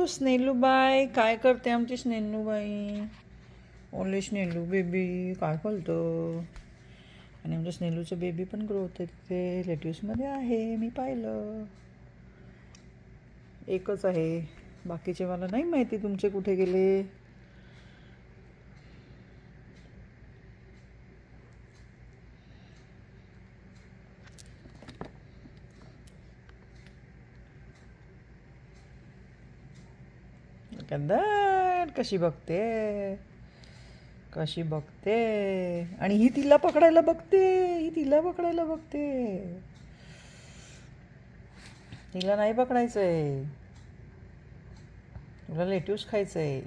स्नेलूबाई, काय करते आमची स्नेलूबाई? ओनली स्नेलू बेबी काय करतं? आणि आमच्या स्नेलूचं बेबी पण ग्रो होते तिथे लेट्यूसमध्ये आहे, मी पाहिलं. एकच आहे, बाकीचे मला नाही माहिती तुमचे कुठे गेले. कंदर कशी बघते, कशी बघते. आणि ही तिला पकडायला बघते, ही तिला पकडायला बघते. तिला नाही पकडायचंय, तुला लेट्यूस खायचंय.